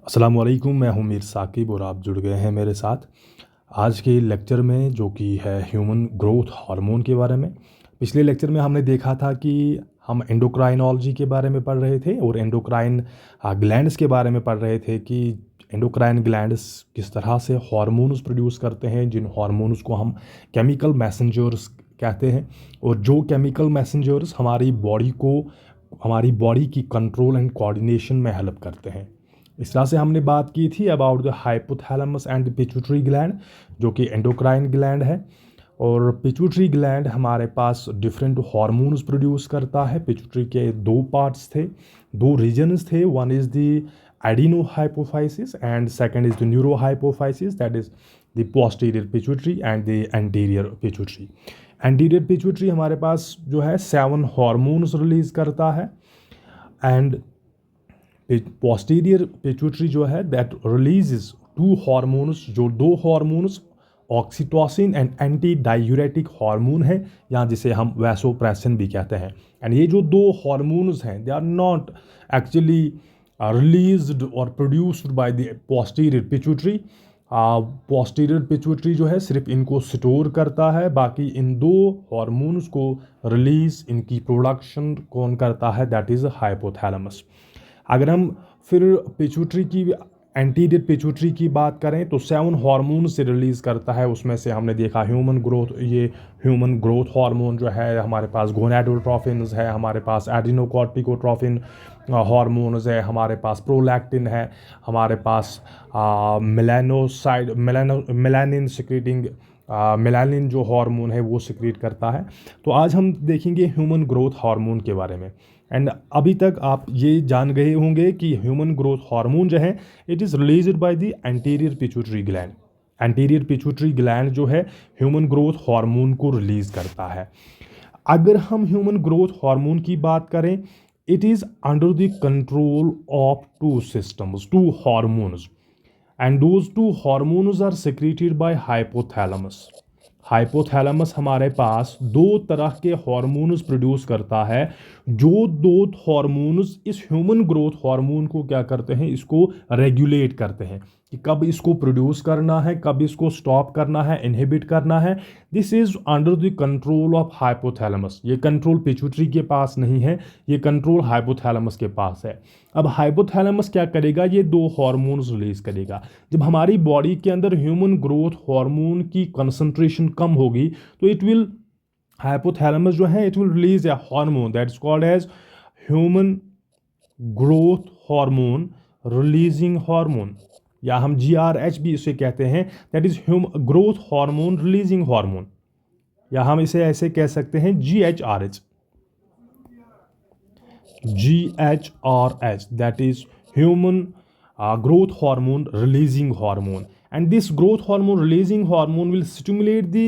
अस्सलाम वालेकुम, मैं हूं मीर साकिब और आप जुड़ गए हैं मेरे साथ आज के लेक्चर में, जो कि है ह्यूमन ग्रोथ हार्मोन के बारे में। पिछले लेक्चर में हमने देखा था कि हम एंडोक्राइनोलॉजी के बारे में पढ़ रहे थे और एंडोक्राइन ग्लैंड्स के बारे में पढ़ रहे थे कि एंडोक्राइन ग्लैंड्स किस तरह से हार्मोन्स प्रोड्यूस करते हैं, जिन हार्मोन्स को हम केमिकल मैसेंजर्स कहते हैं, और जो केमिकल मैसेंजर्स हमारी बॉडी की कंट्रोल एंड कोऑर्डिनेशन में हेल्प करते हैं। इस तरह से हमने बात की थी about the hypothalamus and the pituitary gland, जो कि एंडोक्राइन ग्लैंड है। और पिट्यूटरी ग्लैंड हमारे पास डिफरेंट हार्मोन्स प्रोड्यूस करता है। पिट्यूटरी के दो पार्ट्स थे, दो रीजन्स थे। One is the adeno hypophysis and second is the neuro hypophysis, that is the posterior pituitary and the anterior pituitary. Anterior pituitary हमारे पास जो है 7 हार्मोन्स रिलीज करता है, एंड पोस्टीरियर पिट्यूटरी जो है दैट रिलीजेस 2 हार्मोन्स, जो 2 hormones oxytocin and anti diuretic hormone है, या जिसे हम वैसोप्रेसिन भी कहते हैं। एंड ये जो 2 हार्मोन्स हैं, they are not actually released और produced by the posterior pituitary. Posterior pituitary जो है सिर्फ इनको स्टोर करता है, बाकी इन 2 हार्मोन्स को रिलीज, इनकी प्रोडक्शन कौन करता है, दैट इज़ हाइपोथैलेमस। अगर हम फिर पिट्यूटरी की, एंटीरियर पिट्यूटरी की बात करें तो 7 हार्मोन से रिलीज़ करता है। उसमें से हमने देखा ह्यूमन ग्रोथ हार्मोन जो है, हमारे पास गोनाडोट्रोफिन्स है, हमारे पास एडिनोकॉर्टिकोट्रोफिन हार्मोन्स है, हमारे पास प्रोलैक्टिन है, हमारे पास मेलानिन सिक्रीटिंग मेलानिन जो हार्मोन है वो सिक्रीट करता है। तो आज हम देखेंगे ह्यूमन ग्रोथ हार्मोन के बारे में। एंड अभी तक आप ये जान गए होंगे कि ह्यूमन ग्रोथ हार्मोन जो है, it is released by the anterior pituitary gland. Anterior pituitary gland जो है ह्यूमन ग्रोथ हार्मोन को रिलीज करता है। अगर हम ह्यूमन ग्रोथ हार्मोन की बात करें, it is under the control of 2 systems, 2 hormones, and those 2 hormones are secreted by hypothalamus. Hypothalamus हमारे पास 2 तरह के हार्मोन्स प्रोड्यूस करता है, जो 2 हार्मोन्स इस ह्यूमन ग्रोथ हार्मोन को क्या करते हैं, इसको रेगुलेट करते हैं कि कब इसको प्रोड्यूस करना है, कब इसको स्टॉप करना है, इनहिबिट करना है। This is under the control of hypothalamus. ये कंट्रोल पिट्यूटरी के पास नहीं है, ये कंट्रोल हाइपोथैलेमस के पास है। अब हाइपोथैलेमस क्या करेगा, ये 2 हार्मोन्स रिलीज करेगा। जब हमारी बॉडी के अंदर ह्यूमन ग्रोथ हार्मोन की कंसंट्रेशन कम होगी तो हाइपोथैलेमस जो है, it will release a hormone that is called as human growth hormone releasing hormone, या हम GRH भी इसे कहते हैं, that is growth hormone releasing hormone, या हम इसे ऐसे कह सकते हैं GHRH, that is human growth hormone releasing hormone. And this growth hormone releasing hormone will stimulate the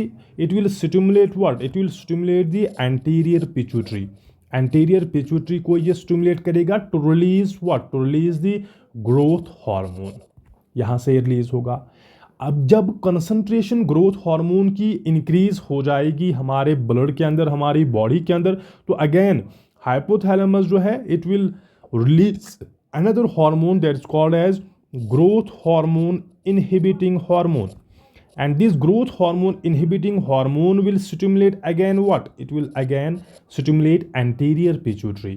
anterior pituitary. Anterior pituitary को ये stimulate करेगा to release the growth hormone. यहाँ से रिलीज होगा। अब जब कंसंट्रेशन ग्रोथ हार्मोन की increase हो जाएगी हमारे ब्लड के अंदर, हमारी बॉडी के अंदर, तो अगेन हाइपोथैलेमस जो है, it will release another hormone that is called as growth hormone inhibiting hormone. And this growth hormone inhibiting hormone will stimulate again what? It will again stimulate anterior pituitary.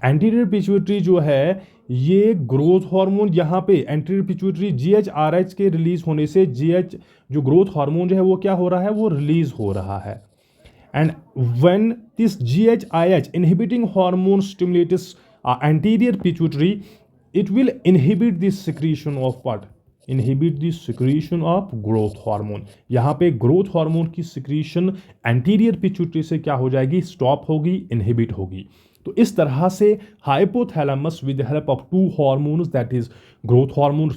Anterior pituitary जो है, ये growth hormone यहाँ पे anterior pituitary GHRH के release होने से GH जो growth hormone जो है वो क्या हो रहा है, वो रिलीज हो रहा है। And when this GHIH inhibiting hormone stimulates anterior pituitary, it will inhibit the secretion of what? Inhibit the secretion of growth hormone. यहाँ पे ग्रोथ हार्मोन की सिक्रीशन एंटीरियर पिट्यूटरी से क्या हो जाएगी, स्टॉप होगी, इनहिबिट होगी। तो इस तरह से hypothalamus with the help of 2 hormones, that is growth hormone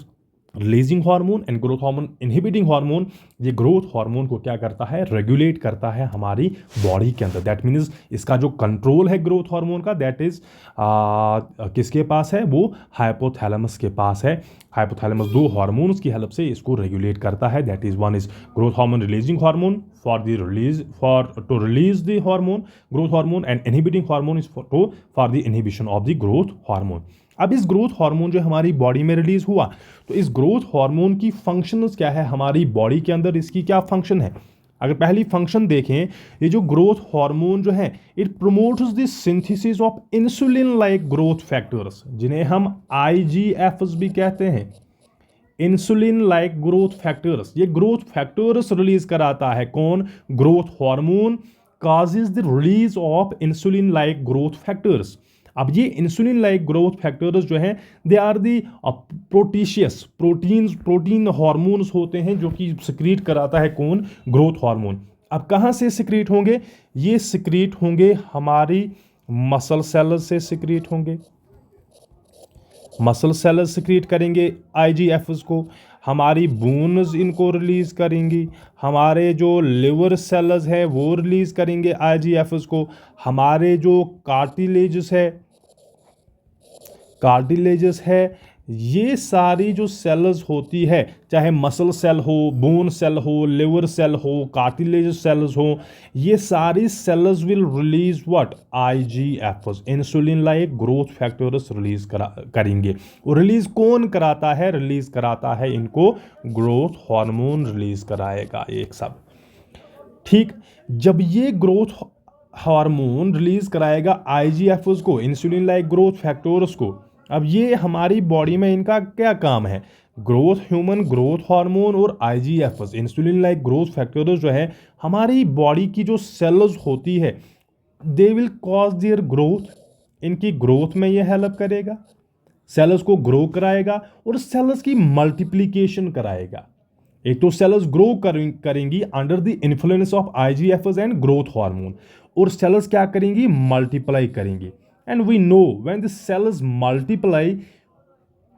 releasing hormone and growth hormone inhibiting hormone, ये ग्रोथ हार्मोन को क्या करता है, रेगुलेट करता है हमारी बॉडी के अंदर। दैट मीन्स इसका जो कंट्रोल है ग्रोथ हार्मोन का, दैट इज किसके पास है, वो हाइपोथैलेमस के पास है। हाइपोथैलेमस 2 हार्मोन्स की हेल्प से इसको रेगुलेट करता है, that is one is growth hormone releasing hormone for the release to release the hormone, growth hormone, and inhibiting hormone is for the inhibition of the growth hormone. अब इस growth hormone जो हमारी body में release हुआ, तो इस growth hormone की functions क्या है हमारी बॉडी के अंदर, इसकी क्या फंक्शन है? अगर पहली फंक्शन देखें, ये जो ग्रोथ हार्मोन जो है it promotes the synthesis of insulin like growth factors, जिन्हें हम IGFs भी कहते हैं, इंसुलिन लाइक ग्रोथ फैक्टर्स। ये ग्रोथ फैक्टर्स रिलीज कराता है कौन? Growth hormone causes the release of insulin like growth factors. अब ये इंसुलिन लाइक ग्रोथ फैक्टर्स जो हैं they are the proteinaceous protein hormones होते हैं जो कि सिक्रीट कराता है कौन? Growth hormone. अब कहाँ से सिक्रीट होंगे? ये सिक्रीट होंगे हमारी मसल सेल्स से सिक्रीट होंगे, मसल सेल्स सिक्रीट करेंगे IGFs को, हमारी बोन्स इनको रिलीज करेंगी, हमारे जो लिवर सेल्स है वो रिलीज करेंगे IGFs को, हमारे जो कार्टिलेजेस है ये सारी जो सेल्स होती है, चाहे मसल सेल हो, बोन सेल हो, लिवर सेल हो, कार्टिलेज सेल्स हो, ये सारी cells will release what? IGFs, insulin like growth factors release करेंगे। और रिलीज कौन कराता है? रिलीज कराता है इनको ग्रोथ हार्मोन रिलीज कराएगा एक सब। ठीक, जब ये ग्रोथ हार्मोन रिलीज कराएगा IGFs को, इंसुलिन लाइक ग्रोथ फैक्टर्स को, अब ये हमारी बॉडी में इनका क्या काम है? ग्रोथ ह्यूमन ग्रोथ हार्मोन और IGFs, insulin like growth factors जो है हमारी बॉडी की जो सेल्स होती है they will cause their growth, इनकी ग्रोथ में ये हेल्प करेगा, सेल्स को ग्रो कराएगा और सेल्स की मल्टीप्लिकेशन कराएगा। एक तो सेल्स ग्रो करेंगी under the influence of IGFs and growth hormone, और सेल्स क्या करेंगी? मल्टीप्लाई करेंगी। And we know when the cells multiply,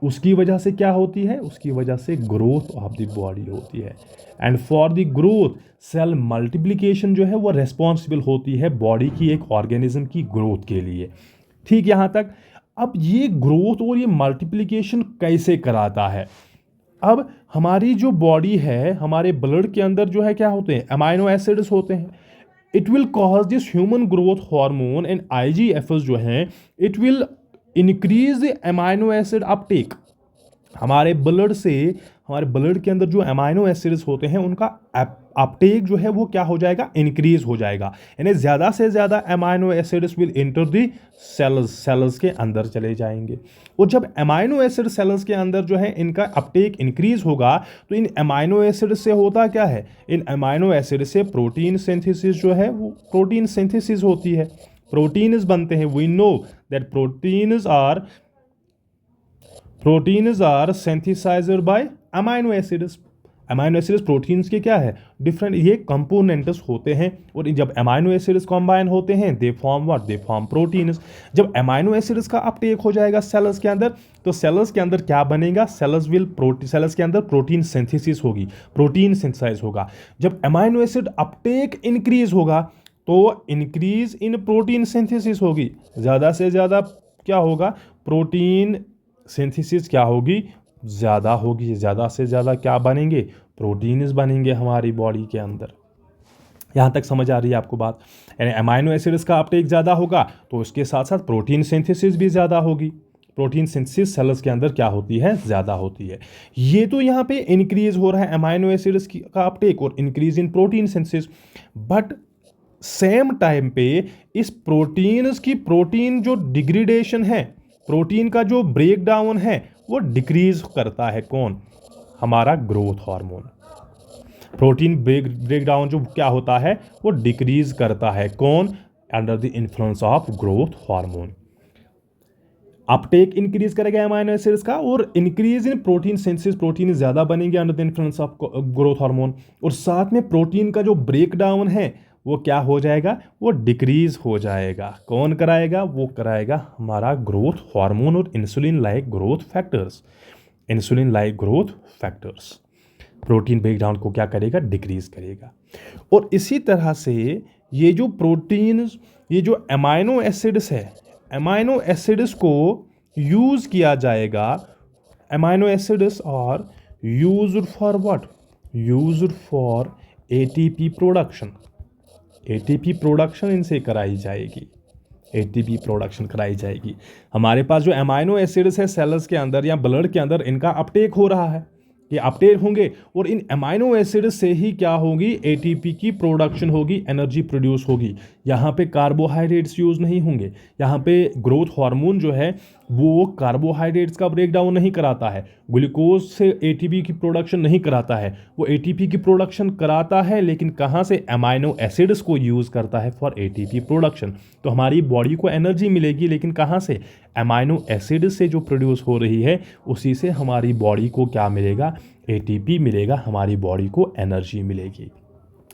उसकी वजह से क्या होती है? उसकी वजह से ग्रोथ ऑफ द बॉडी होती है। And for the growth cell multiplication जो है वो रेस्पॉन्सिबल होती है बॉडी की एक ऑर्गेनिज्म की ग्रोथ के लिए। ठीक, यहाँ तक। अब ये ग्रोथ और ये मल्टीप्लिकेशन कैसे कराता है? अब हमारी जो बॉडी है, हमारे ब्लड के अंदर जो है क्या होते हैं? अमाइनो एसिड्स होते हैं। It will cause this human growth hormone and IGFs जो हैं it will increase the amino acid Uptake. हमारे ब्लड के अंदर जो अमाइनो एसिड्स होते हैं उनका अपटेक जो है वो क्या हो जाएगा? इंक्रीज हो जाएगा। यानी ज़्यादा से ज़्यादा amino acids will enter the cells के अंदर चले जाएंगे। और जब अमाइनो एसिड सेल्स के अंदर जो है इनका अपटेक इंक्रीज होगा तो इन अमाइनो एसिड से होता क्या है? इन अमाइनो एसिड से प्रोटीन सिंथेसिस जो है वो प्रोटीन सिंथेसिस होती है, प्रोटीन्स बनते हैं। We know that proteins are synthesized by amino acids. Amino acids proteins के क्या है? डिफरेंट ये कंपोनेंट्स होते हैं, और जब अमाइनो एसिड्स कंबाइन होते हैं they form what? They form proteins. जब अमाइनो एसिड्स का अपटेक हो जाएगा सेल्स के अंदर, तो सेल्स के अंदर क्या बनेगा? सेल्स के अंदर प्रोटीन सिंथेसिस होगी, प्रोटीन सिंथेसाइज होगा। जब अमाइनो एसिड अपटेक इंक्रीज होगा तो इंक्रीज इन प्रोटीन सिंथेसिस होगी, ज़्यादा से ज़्यादा क्या होगा? प्रोटीन सिंथेसिस क्या होगी? ज़्यादा होगी। ज़्यादा से ज़्यादा क्या बनेंगे? प्रोटीन्स बनेंगे हमारी बॉडी के अंदर। यहाँ तक समझ आ रही है आपको बात? यानी अमाइनो एसिड्स का अपटेक ज़्यादा होगा तो उसके साथ साथ प्रोटीन सिंथेसिस भी ज़्यादा होगी। प्रोटीन सिंथेसिस सेल्स के अंदर क्या होती है? ज़्यादा होती है। ये तो यहाँ पे इंक्रीज हो रहा है अमाइनो एसिड्स का अपटेक और increase in protein synthesis, but same time पे इस प्रोटीन जो डिग्रेडेशन है, प्रोटीन का जो ब्रेक डाउन है वो डिक्रीज करता है कौन? हमारा growth hormone. Protein break down जो क्या होता है वो डिक्रीज करता है कौन? Under the influence of growth hormone. Uptake increase करेगा अमाइनो एसिड्स का और increase in protein synthesis, protein ज़्यादा बनेंगे under the influence of growth hormone, और साथ में प्रोटीन का जो ब्रेक डाउन है वो क्या हो जाएगा? वो डिक्रीज हो जाएगा। कौन कराएगा? वो कराएगा हमारा ग्रोथ हार्मोन और insulin like growth factors. Insulin like growth factors protein breakdown को क्या करेगा? डिक्रीज करेगा। और इसी तरह से ये जो प्रोटीन्स, ये जो अमाइनो एसिड्स है, अमाइनो एसिड्स को यूज किया जाएगा। Amino acids are used for what? Used for ATP production, ATP production इनसे कराई जाएगी, एटीपी प्रोडक्शन कराई जाएगी। हमारे पास जो अमाइनो एसिड्स है सेल्स के अंदर या ब्लड के अंदर, इनका अपटेक हो रहा है, ये अपटेक होंगे और इन अमाइनो एसिड से ही क्या होगी, एटीपी की प्रोडक्शन होगी, एनर्जी प्रोड्यूस होगी। यहाँ पे कार्बोहाइड्रेट्स यूज नहीं होंगे, यहाँ पे ग्रोथ हार्मोन जो है वो कार्बोहाइड्रेट्स का ब्रेक डाउन नहीं कराता है, ग्लूकोज से एटीपी की प्रोडक्शन नहीं कराता है, वो एटीपी की प्रोडक्शन कराता है लेकिन कहाँ से, अमाइनो एसिड्स को यूज करता है फॉर एटीपी प्रोडक्शन। तो हमारी बॉडी को एनर्जी मिलेगी लेकिन कहाँ से, अमाइनो एसिड से जो प्रोड्यूस हो रही है उसी से हमारी बॉडी को क्या मिलेगा, एटीपी मिलेगा, हमारी बॉडी को एनर्जी मिलेगी।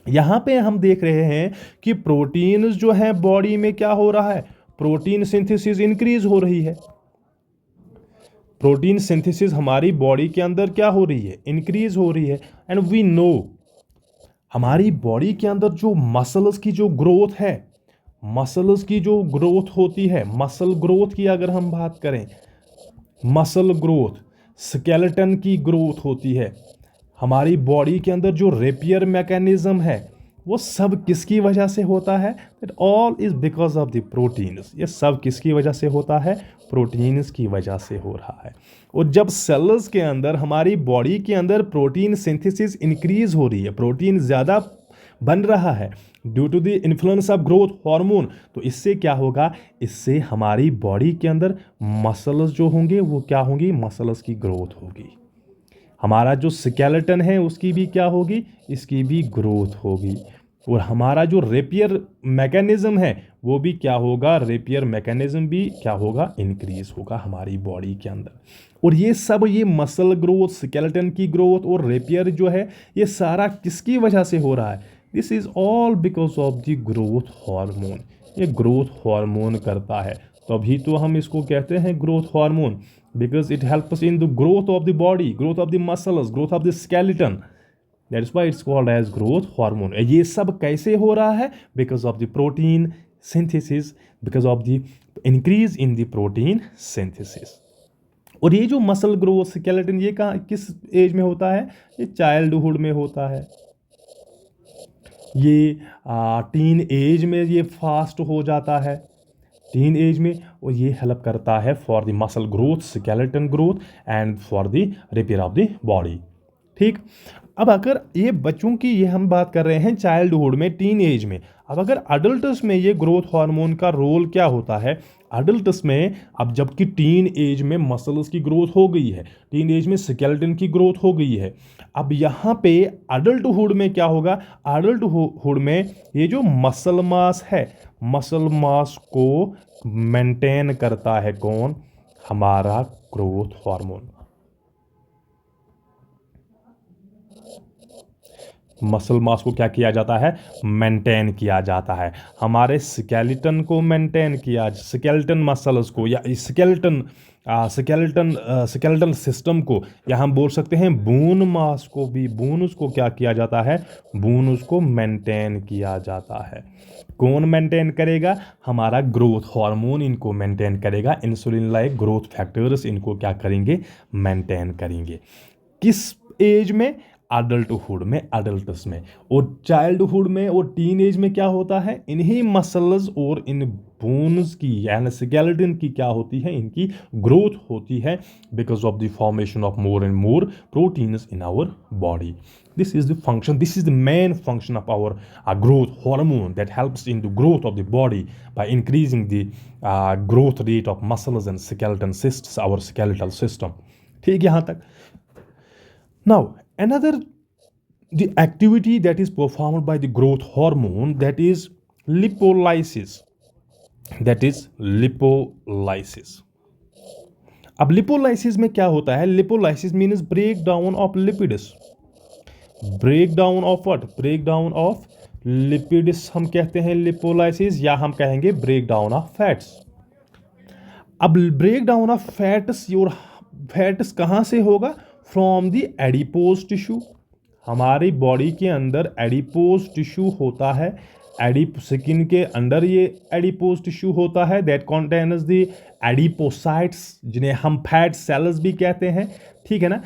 यहाँ पे हम देख रहे हैं कि प्रोटीन्स जो है बॉडी में क्या हो रहा है, प्रोटीन सिंथेसिस इंक्रीज हो रही है, प्रोटीन सिंथेसिस हमारी बॉडी के अंदर क्या हो रही है, इंक्रीज हो रही है। एंड वी नो हमारी बॉडी के अंदर जो मसल्स की जो ग्रोथ है, मसल्स की जो ग्रोथ होती है, मसल ग्रोथ की अगर हम बात करें, मसल ग्रोथ, स्केलेटन की ग्रोथ होती है, हमारी बॉडी के अंदर जो रेपियर मैकेनिज्म है वो सब किसकी वजह से होता है, that all is because of the proteins. ये सब किसकी वजह से होता है, प्रोटीन्स की वजह से हो रहा है। और जब सेल्स के अंदर, हमारी बॉडी के अंदर प्रोटीन सिंथेसिस इंक्रीज हो रही है, प्रोटीन ज़्यादा बन रहा है due to the influence of growth hormone, तो इससे क्या होगा, इससे हमारी बॉडी के अंदर मसल्स जो होंगे वो क्या होंगी, मसल्स की ग्रोथ होगी। हमारा जो स्केलेटन है उसकी भी क्या होगी, इसकी भी ग्रोथ होगी। और हमारा जो रेपियर मैकेनिज्म है वो भी क्या होगा, रेपियर मैकेनिज्म भी क्या होगा, इंक्रीज होगा हमारी बॉडी के अंदर। और ये सब, ये मसल ग्रोथ, स्केलेटन की ग्रोथ और रेपियर जो है, ये सारा किसकी वजह से हो रहा है, this is all because of the growth hormone. ये ग्रोथ हार्मोन करता है, तभी तो हम इसको कहते हैं growth hormone, because it helps in the growth of the body, growth of the muscles, growth of the skeleton, that's why it's called as growth hormone. ये सब कैसे हो रहा है, because of the protein synthesis, because of the increase in the protein synthesis. और ये जो muscle growth, skeleton, ये कहाँ, किस एज में होता है, ये चाइल्डहुड में होता है, ये टीन एज में ये फास्ट हो जाता है, टीन एज में, और ये हेल्प करता है for the muscle growth, skeleton growth and for the repair of the body. ठीक, अब अगर ये बच्चों की, ये हम बात कर रहे हैं चाइल्डहुड में, टीन एज में, अब अगर अडल्ट्स में ये ग्रोथ हार्मोन का रोल क्या होता है, अडल्ट्स में, अब जबकि टीन एज में मसल्स की ग्रोथ हो गई है, टीन एज में स्केलेटन की ग्रोथ हो गई है, अब यहाँ पे अडल्टहुड में क्या होगा, अडल्टहुड में ये जो मसल मास है, मसल मास को मेंटेन करता है कौन, हमारा ग्रोथ हार्मोन। मसल मास को क्या किया जाता है, मेंटेन किया जाता है। हमारे स्केलेटन को मेंटेन किया, स्केलेटन मसल्स को, या स्केलेटन सिस्टम को, या हम बोल सकते हैं बोन मास को भी, बोन्स को क्या किया जाता है, बोन्स को मेंटेन किया जाता है। कौन मेंटेन करेगा, हमारा ग्रोथ हार्मोन इनको मेंटेन करेगा, इंसुलिन लाइक ग्रोथ फैक्टर्स इनको क्या करेंगे, मेंटेन करेंगे। किस एज में, अडल्टहुड में, अडल्ट्स में। और चाइल्डहुड में और टीन एज में क्या होता है, इन्हीं मसल्स और इन बोन्स की यानी स्केलेटन की क्या होती है, इनकी ग्रोथ होती है, because of the formation of more and more proteins in our body. This is the function, this is the main function of our growth hormone that helps in the growth of the body by increasing the growth rate of muscles and skeleton cysts, our skeletal system. ठीक, यहाँ तक। Now, another, the activity that is performed by the growth hormone, that is lipolysis. That is lipolysis. अब lipolysis में क्या होता है, lipolysis means breakdown of lipids. Breakdown of what, breakdown of lipids हम कहते हैं लिपोलाइसिस, या हम कहेंगे ब्रेकडाउन ऑफ फैट्स। अब ब्रेकडाउन ऑफ फैट्स, और फैट्स कहाँ से होगा, फ्रॉम द एडिपोज टिश्यू। हमारी बॉडी के अंदर एडिपोज टिश्यू होता है, स्किन के अंदर ये एडिपोज टिश्यू होता है, दैट कंटेन्स द एडिपोसाइट्स, जिन्हें हम फैट सेल्स भी कहते हैं। ठीक है ना,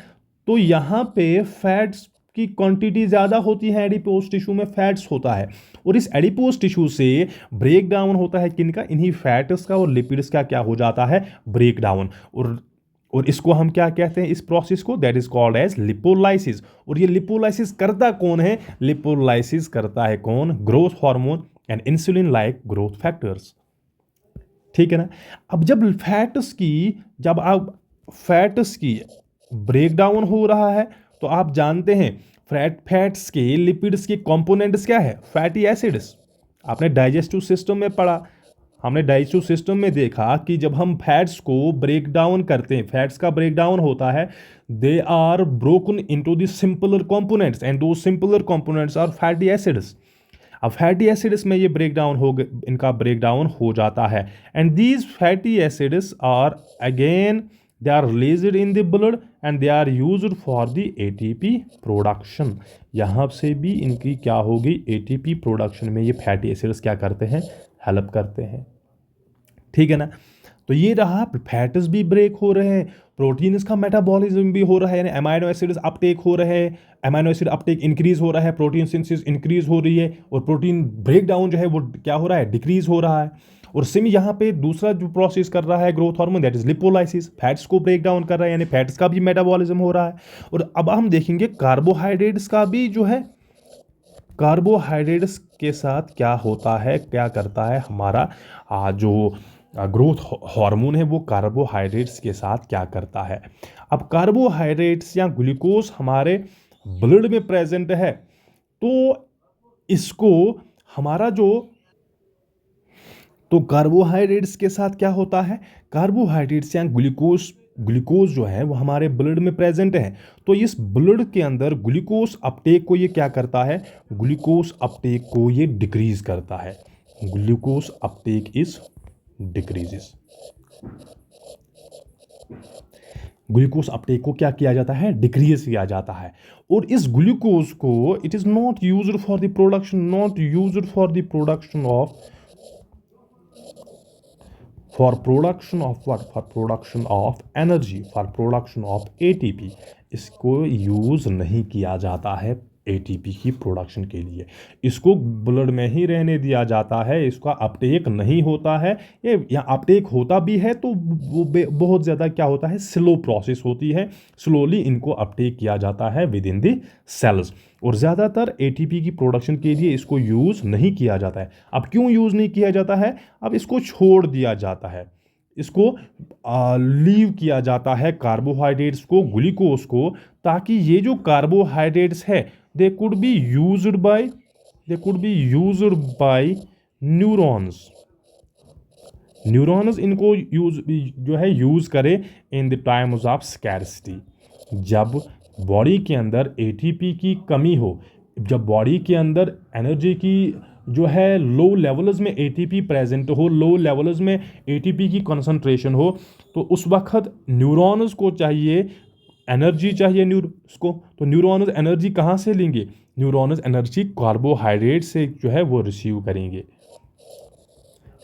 तो यहाँ पे फैट्स की क्वांटिटी ज़्यादा होती है एडिपोज टिश्यू में, फैट्स होता है, और इस एडिपोज टिश्यू से ब्रेक डाउन होता है किनका, इन्हीं फैट्स का और लिपिड्स का क्या हो जाता है, ब्रेक डाउन। और इसको हम क्या कहते हैं, इस प्रोसेस को, that is called as lipolysis. और ये लिपोलाइसिस करता कौन है, लिपोलाइसिस करता है कौन, growth hormone and insulin like growth factors. ठीक है ना। अब जब आप फैट्स की ब्रेक डाउन हो रहा है, तो आप जानते हैं फैट्स के, लिपिड्स के कंपोनेंट्स क्या है, फैटी एसिड्स। आपने डाइजेस्टिव सिस्टम में पढ़ा, हमने डाइजेस्टिव सिस्टम में देखा कि जब हम फैट्स को ब्रेक डाउन करते हैं, फैट्स का ब्रेक डाउन होता है, they are broken into the simpler components and two simpler components are fatty acids. अब फैटी एसिड्स में ये इनका ब्रेक डाउन हो जाता है, and these fatty acids are again they are released in the blood and they are used for the ATP production. यहाँ से भी इनकी क्या होगी, एटीपी प्रोडक्शन में ये फैटी एसिड्स क्या करते हैं, हेल्प करते हैं। ठीक है ना। तो ये रहा, फैट्स भी ब्रेक हो रहे हैं, प्रोटीन्स का मेटाबॉलिज्म भी हो रहा है, यानी अमाइनो एसिड्स अपटेक हो रहे हैं, अमाइनो एसिड अपटेक इंक्रीज हो रहा है, प्रोटीन सिंथेसिस इंक्रीज हो रही है, और प्रोटीन ब्रेक डाउन जो है वो क्या हो रहा है, डिक्रीज हो रहा है। और सिम यहाँ पे दूसरा जो प्रोसेस कर रहा है growth hormone, that is lipolysis, fats को ब्रेक डाउन कर रहा है, यानी फैट्स का भी मेटाबॉलिज्म हो रहा है। और अब हम देखेंगे कार्बोहाइड्रेट्स का भी जो है, कार्बोहाइड्रेट्स के साथ क्या होता है, क्या करता है हमारा जो ग्रोथ हार्मोन है, वो कार्बोहाइड्रेट्स के साथ क्या करता है। अब कार्बोहाइड्रेट्स या ग्लूकोज हमारे ब्लड में प्रेजेंट है, तो इसको हमारा तो कार्बोहाइड्रेट्स के साथ क्या होता है, कार्बोहाइड्रेट्स या ग्लूकोज जो है वो हमारे ब्लड में प्रेजेंट है, तो इस ब्लड के अंदर ग्लूकोज अपटेक को ये क्या करता है, ग्लूकोज अपटेक को ये डिक्रीज करता है, glucose Uptake is decreases. Glucose Uptake को क्या किया जाता है, डिक्रीज किया जाता है। और इस ग्लूकोज को it is not used for the production of for production of what, for production of energy, for production of ATP, इसको यूज नहीं किया जाता है एटीपी की प्रोडक्शन के लिए, इसको ब्लड में ही रहने दिया जाता है, इसका अपटेक नहीं होता है। ये या अपटेक होता भी है तो वो बहुत ज़्यादा क्या होता है, स्लो प्रोसेस होती है, स्लोली इनको अपटेक किया जाता है विद इन द सेल्स, और ज़्यादातर एटीपी की प्रोडक्शन के लिए इसको यूज़ नहीं किया जाता है। अब क्यों यूज़ नहीं किया जाता है, अब इसको छोड़ दिया जाता है, इसको लीव किया जाता है कार्बोहाइड्रेट्स को, ग्लूकोज को, ताकि ये जो कार्बोहाइड्रेट्स है they could be used by neurons इनको यूज करे in the times of scarcity, जब बॉडी के अंदर एटीपी की कमी हो, जब बॉडी के अंदर एनर्जी की जो है लो लेवल्स में एटीपी प्रेजेंट हो, लो लेवल्स में एटीपी की कंसंट्रेशन हो, तो उस वक्त न्यूरॉन्स को चाहिए एनर्जी, चाहिए न्यूरॉन्स को, तो न्यूरॉन्स एनर्जी कहाँ से लेंगे, न्यूरॉन्स एनर्जी कार्बोहाइड्रेट से जो है वो रिसीव करेंगे।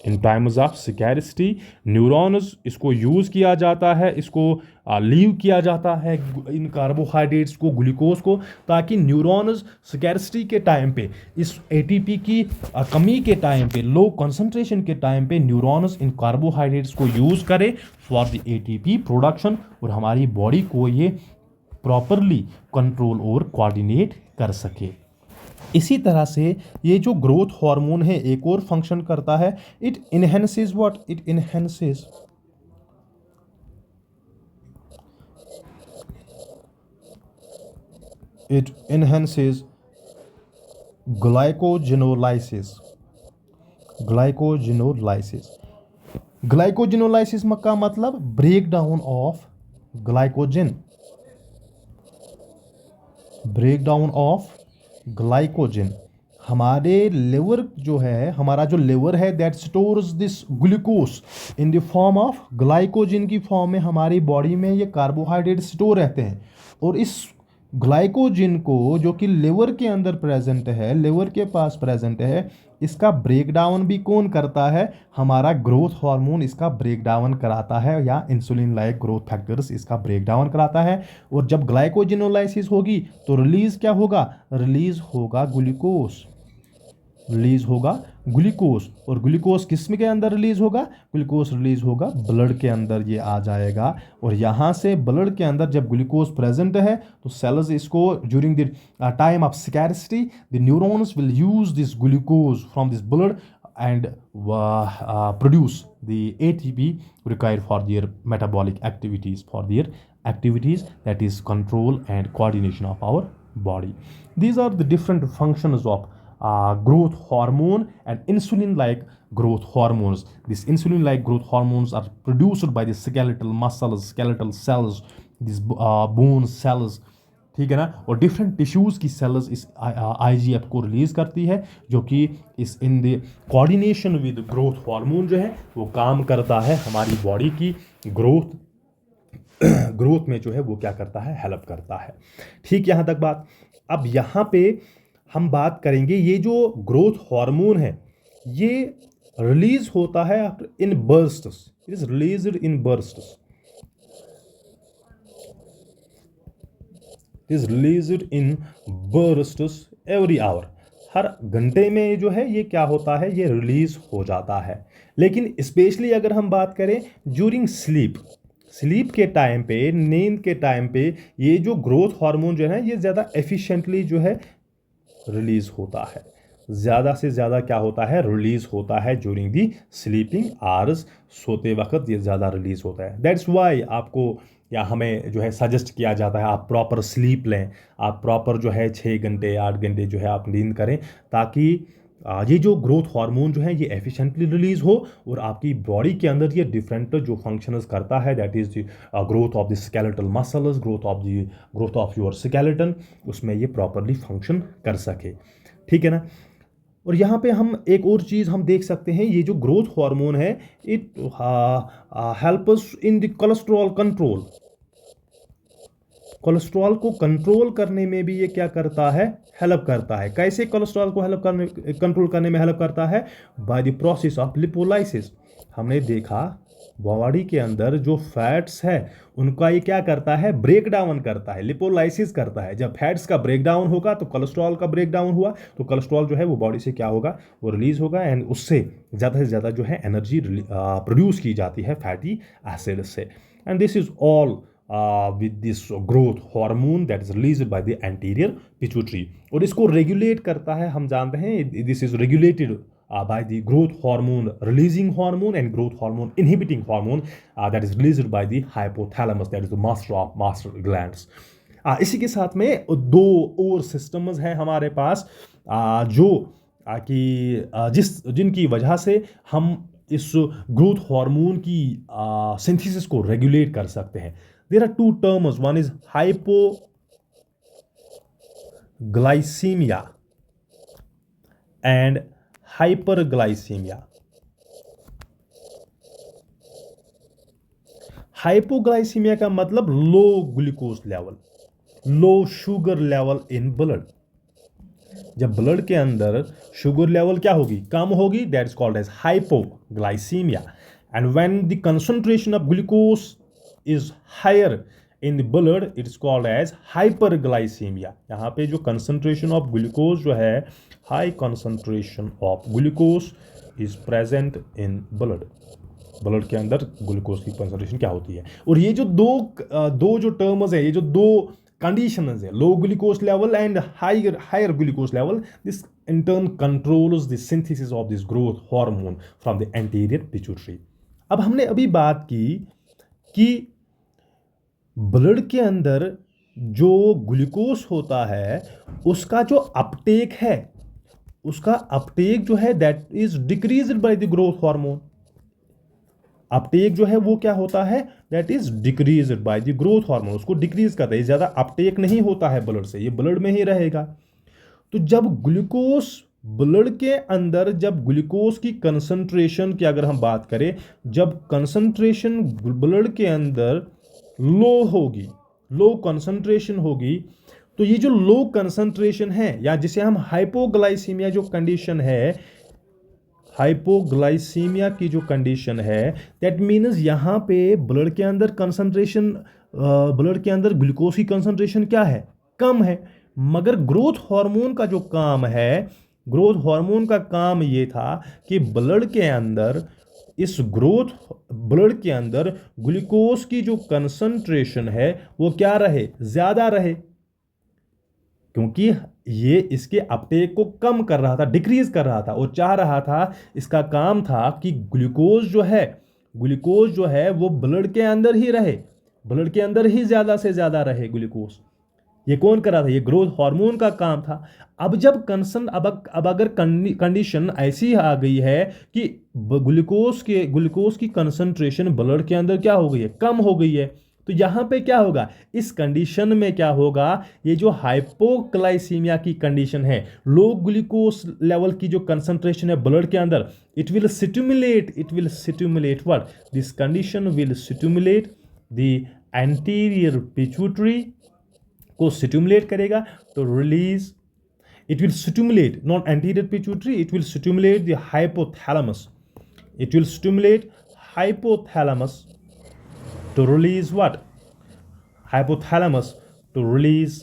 इन टाइम्स ऑफ स्कैरसिटी न्यूरॉन्स इसको यूज़ किया जाता है, इसको लीव किया जाता है इन कार्बोहाइड्रेट्स को, ग्लूकोज को, ताकि न्यूरॉन्स स्कैरसिटी के टाइम पे, इस एटीपी की कमी के टाइम पे, लो कंसंट्रेशन के टाइम पे न्यूरॉन्स इन कार्बोहाइड्रेट्स को यूज़ करे फॉर द एटीपी प्रोडक्शन, और हमारी बॉडी को ये प्रॉपरली कंट्रोल और कोऑर्डिनेट कर सके। इसी तरह से ये जो ग्रोथ हार्मोन है एक और फंक्शन करता है, it enhances what, it enhances glycogenolysis का मतलब ब्रेक डाउन ऑफ ग्लाइकोजन। हमारे लिवर जो है, हमारा जो लिवर है that stores this glucose in the form of glycogen की फॉर्म में हमारी बॉडी में ये कार्बोहाइड्रेट स्टोर रहते हैं, और इस ग्लाइकोजन को जो कि लिवर के अंदर प्रेजेंट है, लिवर के पास प्रेजेंट है, इसका ब्रेक डाउन भी कौन करता है? हमारा ग्रोथ हार्मोन इसका ब्रेक डाउन कराता है, या इंसुलिन लाइक ग्रोथ फैक्टर्स इसका ब्रेक डाउन कराता है। और जब ग्लाइकोजिनोलाइसिस होगी तो रिलीज क्या होगा? रिलीज होगा ग्लूकोज, रिलीज होगा ग्लूकोज। और ग्लूकोज किस में के अंदर रिलीज होगा? ग्लूकोज रिलीज होगा ब्लड के अंदर, ये आ जाएगा। और यहाँ से ब्लड के अंदर जब ग्लूकोज प्रेजेंट है तो सेल्स इसको during the time of scarcity the neurons will use this glucose from this blood and produce the ATP required for their metabolic activities, that is control and coordination of our body. These are the different functions of growth hormone and insulin like growth hormones. These insulin like growth hormones are produced by the skeletal muscles, skeletal cells, these bone cells, ठीक है ना। और different tissues की sales इस IGF को release करती है, जो कि इस in the coordination with growth hormone जो है वो काम करता है, हमारी बॉडी की ग्रोथ में जो है वो क्या करता है? हेल्प करता है। ठीक, यहाँ तक बात। अब यहाँ पे हम बात करेंगे, ये जो ग्रोथ हार्मोन है ये रिलीज होता है in bursts, it is released in bursts, is released in bursts every hour. हर घंटे में जो है ये क्या होता है? ये रिलीज हो जाता है। लेकिन स्पेशली अगर हम बात करें ड्यूरिंग स्लीप के टाइम पे, नींद के टाइम पे, ये जो ग्रोथ हार्मोन जो है ये ज़्यादा एफिशिएंटली जो है रिलीज होता है, ज़्यादा से ज़्यादा क्या होता है? रिलीज होता है ड्यूरिंग दी स्लीपिंग आवर्स, सोते वक्त ये ज़्यादा रिलीज होता है। दैट्स वाई आपको या हमें जो है सजेस्ट किया जाता है आप प्रॉपर स्लीप लें, आप प्रॉपर जो है 6 घंटे 8 घंटे जो है आप नींद करें, ताकि ये जो ग्रोथ हार्मोन जो है ये एफिशिएंटली रिलीज हो और आपकी बॉडी के अंदर ये डिफरेंट जो फंक्शंस करता है, that is growth of the skeletal muscles, growth of your skeleton, उसमें ये प्रॉपरली फंक्शन कर सके। ठीक है ना। और यहाँ पे हम एक और चीज़ हम देख सकते हैं, ये जो ग्रोथ हार्मोन है it helps in the cholesterol control. Cholesterol को कंट्रोल करने में भी ये क्या करता है? हेल्प करता है। कैसे कोलेस्ट्रॉल को कंट्रोल करने में हेल्प करता है? By the process of lipolysis. हमने देखा बॉडी के अंदर जो फैट्स है उनका ये क्या करता है? ब्रेक डाउन करता है, लिपोलाइसिस करता है। जब फैट्स का ब्रेक डाउन होगा तो कोलेस्ट्रॉल का ब्रेक डाउन हुआ तो कोलेस्ट्रॉल जो है वो बॉडी से क्या होगा? वो रिलीज होगा, एंड उससे ज़्यादा से ज़्यादा जो है एनर्जी प्रोड्यूस की जाती है फैटी एसिड से। And this is all with this growth hormone that is released by the anterior pituitary। और इसको रेगुलेट करता है, हम जानते हैं this is regulated by the growth hormone releasing hormone and growth hormone inhibiting hormone that is released by the hypothalamus, that is the master glands। इसी के साथ में दो और सिस्टम्स हैं हमारे पास जो कि जिनकी वजह से हम इस ग्रोथ हार्मोन की सिंथेसिस को रेगुलेट कर सकते हैं। There are two terms, one is hypoglycemia and hyperglycemia। Hypoglycaemia का मतलब low glucose level, low sugar level in blood. जब ब्लड के अंदर शुगर लेवल क्या होगी? कम होगी, that is called as hypoglycaemia. And when the concentration of glucose is higher in the blood, it is called as hyperglycemia। यहाँ पे जो concentration of glucose जो है, high concentration of glucose is present in blood। Blood के अंदर glucose की concentration क्या होती है। और ये जो दो जो टर्म्स है, ये जो दो कंडीशंस है, low glucose level and higher glucose level, this in turn controls the synthesis of this growth hormone from the anterior pituitary। अब हमने अभी बात की कि ब्लड के अंदर जो ग्लूकोज होता है उसका जो अपटेक है, उसका अपटेक जो है that is decreased by the growth hormone. Uptake जो है वो क्या होता है? That is decreased by the growth hormone. उसको डिक्रीज करता है, ज़्यादा अपटेक नहीं होता है ब्लड से, ये ब्लड में ही रहेगा। तो जब ग्लूकोज ब्लड के अंदर, जब ग्लूकोज की कंसंट्रेशन की अगर हम बात करें, जब कंसंट्रेशन ब्लड के अंदर लो होगी, लो कंसंट्रेशन होगी, तो ये जो लो कंसंट्रेशन है या जिसे हम हाइपोग्लाइसीमिया जो कंडीशन है, हाइपोग्लाइसीमिया की जो कंडीशन है, दैट मीन्स यहाँ पे ब्लड के अंदर कंसंट्रेशन, ब्लड के अंदर ग्लूकोज की कंसंट्रेशन क्या है, कम है। मगर ग्रोथ हार्मोन का जो काम है, ग्रोथ हार्मोन का काम ये था कि ब्लड के अंदर, इस ब्लड के अंदर ग्लूकोज की जो कंसंट्रेशन है वो क्या रहे, ज्यादा रहे, क्योंकि ये इसके अपटेक को कम कर रहा था, डिक्रीज कर रहा था, और चाह रहा था, इसका काम था कि ग्लूकोज जो है वो ब्लड के अंदर ही रहे, ब्लड के अंदर ही ज्यादा से ज्यादा रहे ग्लूकोज। ये कौन कर रहा था, ये ग्रोथ हार्मोन का काम था। अब जब अब अगर कंडीशन ऐसी आ गई है कि ग्लूकोज की कंसंट्रेशन ब्लड के अंदर क्या हो गई है, कम हो गई है, तो यहां पे क्या होगा, इस कंडीशन में क्या होगा, ये जो हाइपोग्लाइसीमिया की कंडीशन है, लो ग्लूकोज लेवल की जो कंसंट्रेशन है ब्लड के अंदर, it will stimulate what, this condition will stimulate the anterior pituitary को स्टिमुलेट करेगा तो release, it will stimulate not anterior pituitary, it will stimulate the hypothalamus, it will stimulate hypothalamus to release what, hypothalamus to release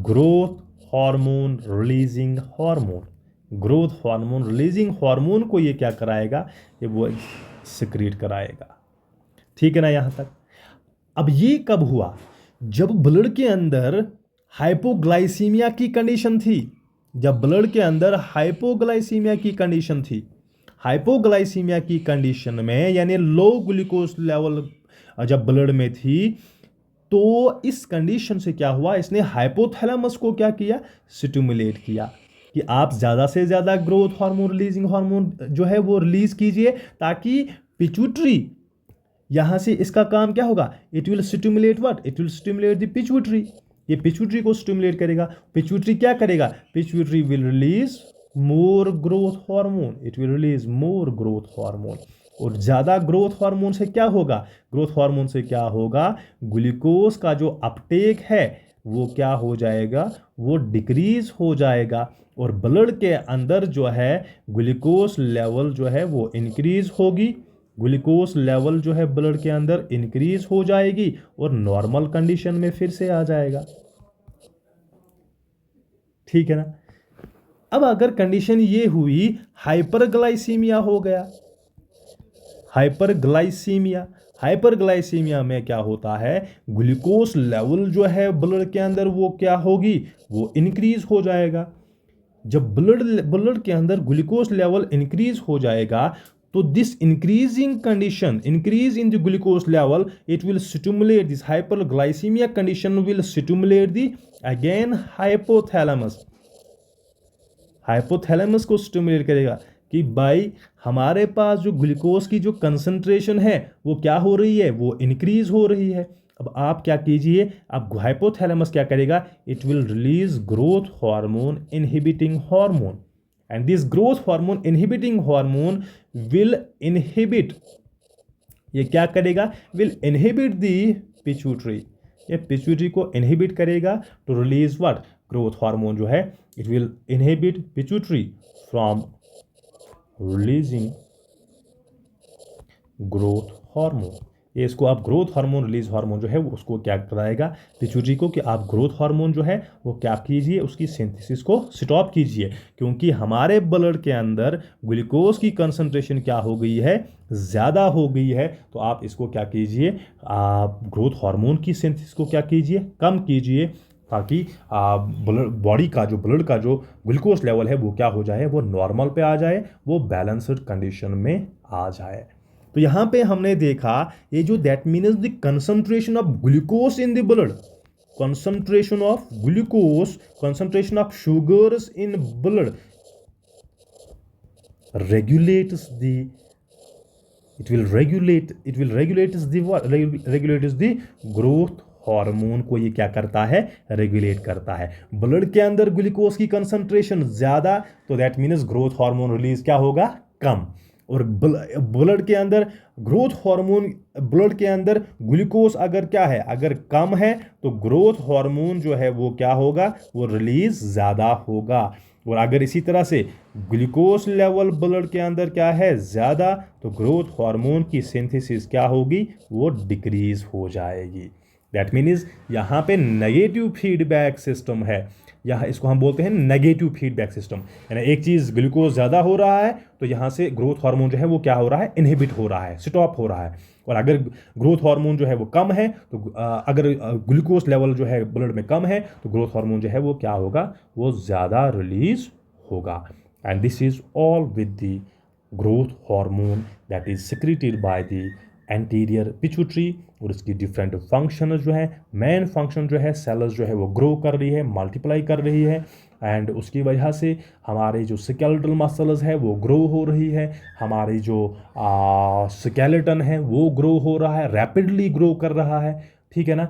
growth hormone releasing hormone, growth hormone releasing hormone को ये क्या कराएगा, ये वो secrete कराएगा। ठीक है ना यहां तक। अब ये कब हुआ, जब ब्लड के अंदर हाइपोग्लाइसीमिया की कंडीशन थी, जब ब्लड के अंदर हाइपोग्लाइसीमिया की कंडीशन थी। हाइपोग्लाइसीमिया की कंडीशन में यानी लो ग्लूकोज लेवल जब ब्लड में थी, तो इस कंडीशन से क्या हुआ, इसने हाइपोथैलेमस को क्या किया, स्टिमुलेट किया कि आप ज़्यादा से ज़्यादा ग्रोथ हार्मोन रिलीजिंग हार्मोन जो है वो रिलीज कीजिए, ताकि पिट्यूटरी, यहां से इसका काम क्या होगा, it will stimulate what, it will stimulate the pituitary, ये पिट्यूटरी को स्टिमुलेट करेगा। पिट्यूटरी क्या करेगा, pituitary will release more growth hormone, it will release more growth hormone, और ज़्यादा ग्रोथ हार्मोन से क्या होगा, ग्रोथ हार्मोन से क्या होगा, ग्लूकोज का जो अपटेक है वो क्या हो जाएगा, वो डिक्रीज हो जाएगा, और ब्लड के अंदर जो है ग्लूकोज लेवल जो है वो इंक्रीज होगी, ग्लूकोज लेवल जो है ब्लड के अंदर इंक्रीज हो जाएगी और नॉर्मल कंडीशन में फिर से आ जाएगा। ठीक है ना। अब अगर कंडीशन ये हुई हाइपरग्लाइसीमिया हो गया, हाइपरग्लाइसीमिया, हाइपरग्लाइसीमिया में क्या होता है, ग्लूकोज लेवल जो है ब्लड के अंदर वो क्या होगी, वो इंक्रीज हो जाएगा। जब ब्लड के अंदर ग्लूकोज लेवल इंक्रीज हो जाएगा, तो this increasing condition, increase in the glucose level, it will stimulate, this hyperglycaemia condition will stimulate the again hypothalamus, hypothalamus को स्टिमुलेट करेगा कि भाई हमारे पास जो ग्लूकोज की जो कंसंट्रेशन है वो क्या हो रही है, वो इंक्रीज हो रही है। अब आप क्या कीजिए, अब हाइपोथैलेमस क्या करेगा, it will release growth hormone inhibiting hormone, and this growth hormone inhibiting hormone will inhibit, ये क्या करेगा, विल इनहिबिट दी पिट्यूटरी, ये पिट्यूटरी को इनहिबिट करेगा to release what, growth hormone जो है, it will inhibit pituitary from releasing growth hormone. ये इसको आप ग्रोथ हार्मोन रिलीज हार्मोन जो है वो उसको क्या कराएगा, पिट्यूटरी को, कि आप ग्रोथ हार्मोन जो है वो क्या कीजिए, उसकी सिंथेसिस को स्टॉप कीजिए, क्योंकि हमारे ब्लड के अंदर ग्लूकोज की कंसंट्रेशन क्या हो गई है, ज़्यादा हो गई है। तो आप इसको क्या कीजिए, आप ग्रोथ हार्मोन की सिंथेसिस को क्या कीजिए, कम कीजिए, ताकि बॉडी का जो ब्लड का जो ग्लूकोज लेवल है वो क्या हो जाए, वो नॉर्मल पे आ जाए, वो बैलेंस्ड कंडीशन में आ जाए। तो यहाँ पे हमने देखा ये जो that means the concentration of glucose in the blood, concentration of glucose, concentration of sugars in blood regulates the, it will regulates the growth hormone को ये क्या करता है, रेगुलेट करता है। ब्लड के अंदर ग्लूकोज की कंसंट्रेशन ज्यादा, तो that means growth hormone release क्या होगा, कम। और ब्लड के अंदर ग्रोथ हार्मोन, ब्लड के अंदर ग्लूकोज अगर क्या है, अगर कम है तो ग्रोथ हार्मोन जो है वो क्या होगा, वो रिलीज ज़्यादा होगा। और अगर इसी तरह से ग्लूकोज लेवल ब्लड के अंदर क्या है, ज़्यादा, तो ग्रोथ हार्मोन की सिंथेसिस क्या होगी, वो डिक्रीज हो जाएगी। दैट मीन्स यहाँ पे नेगेटिव फीडबैक सिस्टम है, यहाँ इसको हम बोलते हैं नेगेटिव फीडबैक सिस्टम। यानी एक चीज़ ग्लूकोज ज़्यादा हो रहा है तो यहाँ से ग्रोथ हार्मोन जो है वो क्या हो रहा है, इनहिबिट हो रहा है, स्टॉप हो रहा है। और अगर ग्रोथ हार्मोन जो है वो कम है तो अगर ग्लूकोज लेवल जो है ब्लड में कम है तो ग्रोथ हार्मोन जो है वो क्या होगा, वो ज़्यादा रिलीज होगा। And this is all with the growth hormone that is secreted by the anterior pituitary. और इसकी डिफरेंट फंक्शन जो है, मेन फंक्शन जो है, सेल्स जो है वो ग्रो कर रही है, मल्टीप्लाई कर रही है, एंड उसकी वजह से हमारे जो स्केलेटल मसल्स है वो ग्रो हो रही है, हमारी जो स्केलेटन है वो ग्रो हो रहा है, रैपिडली ग्रो कर रहा है। ठीक है ना,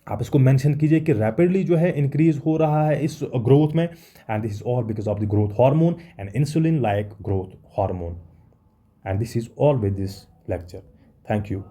आप इसको मेंशन कीजिए कि रैपिडली जो है इंक्रीज हो रहा है इस ग्रोथ में। And this is all because of the growth hormone and insulin like growth hormone. And this is all with this lecture. Thank you.